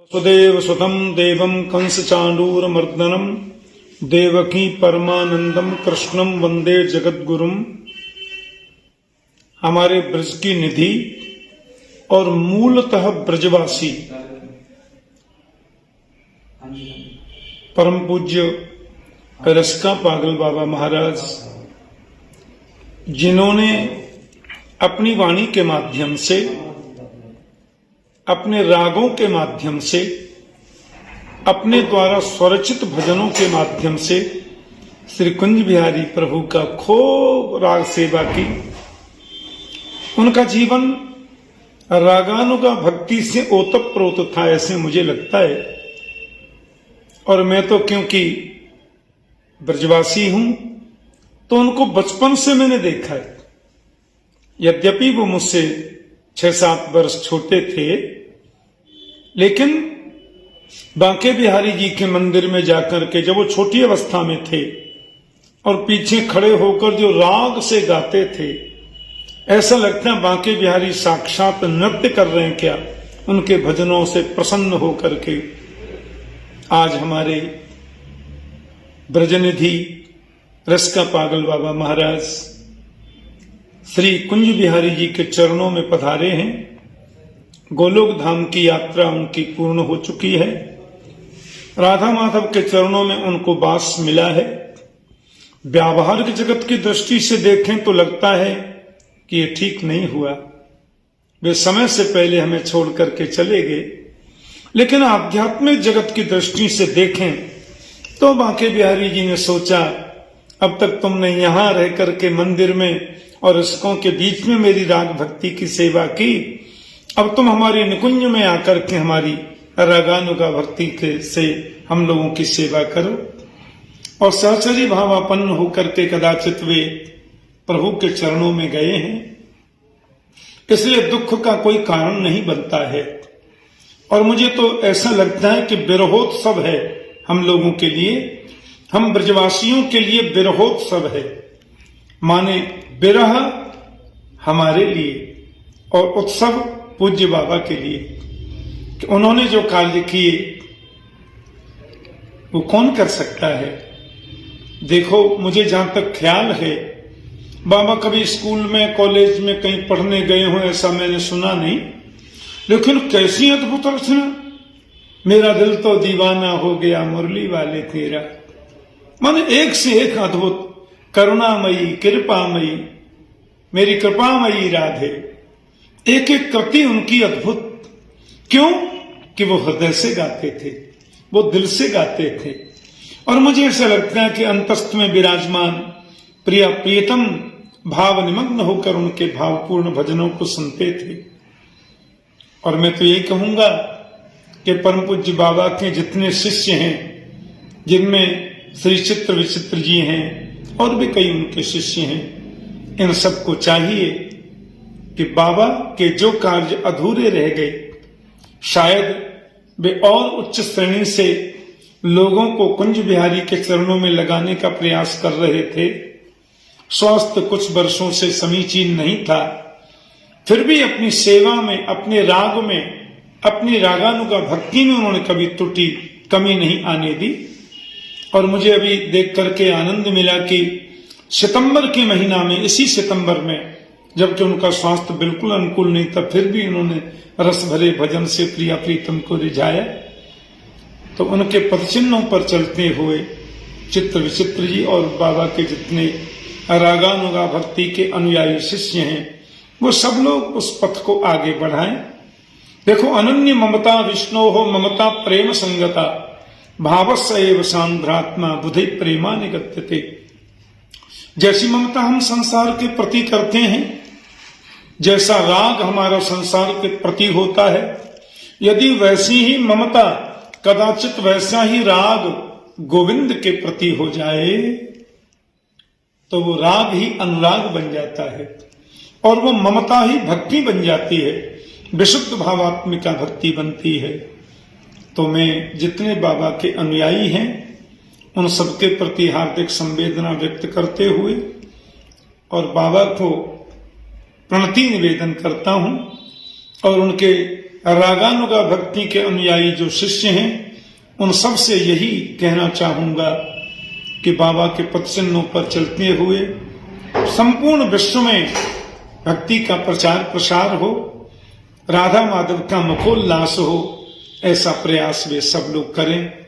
वसुदेव सुतं देवं कंसचाणूरमर्दनं देवकी परमानंदम कृष्णम वंदे जगद्गुरुम। हमारे ब्रज की निधि और मूलतः ब्रजवासी परम पूज्य रस्का पागल बाबा महाराज, जिन्होंने अपनी वाणी के माध्यम से, अपने रागों के माध्यम से, अपने द्वारा स्वरचित भजनों के माध्यम से श्री कुंज बिहारी प्रभु का खूब राग सेवा की। उनका जीवन रागानुगा भक्ति से ओतप्रोत था, ऐसे मुझे लगता है। और मैं तो क्योंकि ब्रजवासी हूं तो उनको बचपन से मैंने देखा है। यद्यपि वो मुझसे 6-7 वर्ष छोटे थे, लेकिन बांके बिहारी जी के मंदिर में जाकर के जब वो छोटी अवस्था में थे और पीछे खड़े होकर जो राग से गाते थे, ऐसा लगता है बांके बिहारी साक्षात नृत्य कर रहे हैं क्या, उनके भजनों से प्रसन्न होकर के। आज हमारे ब्रजनिधि रस्का पागल बाबा महाराज श्री कुंज बिहारी जी के चरणों में पधारे हैं। गोलोक धाम की यात्रा उनकी पूर्ण हो चुकी है। राधा माधव के चरणों में उनको वास मिला है। व्यावहारिक जगत की दृष्टि से देखें तो लगता है कि ये ठीक नहीं हुआ, वे समय से पहले हमें छोड़ करके चले गए। लेकिन आध्यात्मिक जगत की दृष्टि से देखें तो बांके बिहारी जी ने सोचा, अब तक तुमने यहां रह करके मंदिर में और इसकों के बीच में मेरी राग भक्ति की सेवा की, अब तुम हमारी निकुंज में आकर के हमारी रागानुगा भक्ति के से हम लोगों की सेवा करो। और सहचरी भावापन्न होकर के कदाचित वे प्रभु के चरणों में गए हैं, इसलिए दुख का कोई कारण नहीं बनता है। और मुझे तो ऐसा लगता है कि विरहोत्सव है हम लोगों के लिए, हम ब्रजवासियों के लिए विरहोत्सव है। माने विरह हमारे लिए और उत्सव पूज्य बाबा के लिए कि उन्होंने जो कार्य किए वो कौन कर सकता है। देखो, मुझे जहां तक ख्याल है, बाबा कभी स्कूल में कॉलेज में कहीं पढ़ने गए हो ऐसा मैंने सुना नहीं, लेकिन कैसी अद्भुत रचना। मेरा दिल तो दीवाना हो गया मुरली वाले तेरा, माने एक से एक अद्भुत। करुणामयी कृपामयी मेरी कृपामयी राधे, एक एक कृति उनकी अद्भुत। क्यों कि वो हृदय से गाते थे, वो दिल से गाते थे। और मुझे ऐसा लगता है कि अंतस्थ में विराजमान प्रिया प्रियतम भाव निमग्न होकर उनके भावपूर्ण भजनों को सुनते थे। और मैं तो यही कहूंगा कि परम पूज्य बाबा के जितने शिष्य हैं, जिनमें श्री चित्र विचित्र जी हैं और भी कई उनके शिष्य हैं, इन सबको चाहिए कि बाबा के जो कार्य अधूरे रह गए, शायद वे और उच्च श्रेणी से लोगों को कुंज बिहारी के चरणों में लगाने का प्रयास कर रहे थे। स्वास्थ्य कुछ वर्षों से समीचीन नहीं था, फिर भी अपनी सेवा में, अपने राग में, अपनी रागानुगा भक्ति में उन्होंने कभी त्रुटि कमी नहीं आने दी। और मुझे अभी देख करके आनंद मिला कि सितंबर के महीना में, इसी सितंबर में, जबकि उनका स्वास्थ्य बिल्कुल अनुकूल नहीं था, फिर भी उन्होंने रस भरे भजन से प्रिया प्रीतम को रिझाया। तो उनके पदचिन्हों पर चलते हुए चित्र विचित्र जी और बाबा के जितने रागानुगा भक्ति के अनुयायी शिष्य हैं, वो सब लोग उस पथ को आगे बढ़ाएं। देखो, अनन्य ममता विष्णो हो ममता प्रेम संगता भावस्य एव सांद्रात्मा बुधि प्रेमा निगत्यते। जैसी ममता हम संसार के प्रति करते हैं, जैसा राग हमारा संसार के प्रति होता है, यदि वैसी ही ममता, कदाचित वैसा ही राग गोविंद के प्रति हो जाए, तो वो राग ही अनुराग बन जाता है और वो ममता ही भक्ति बन जाती है, विशुद्ध भावात्मिका भक्ति बनती है। तो मैं जितने बाबा के अनुयायी हैं उन सबके प्रति हार्दिक संवेदना व्यक्त करते हुए और बाबा को प्रणति निवेदन करता हूं और उनके रागानुगा भक्ति के अनुयायी जो शिष्य हैं उन सब से यही कहना चाहूंगा कि बाबा के पदचिन्हों पर चलते हुए संपूर्ण विश्व में भक्ति का प्रचार प्रसार हो, राधा माधव का मखोल्लास हो, ऐसा प्रयास वे सब लोग करें।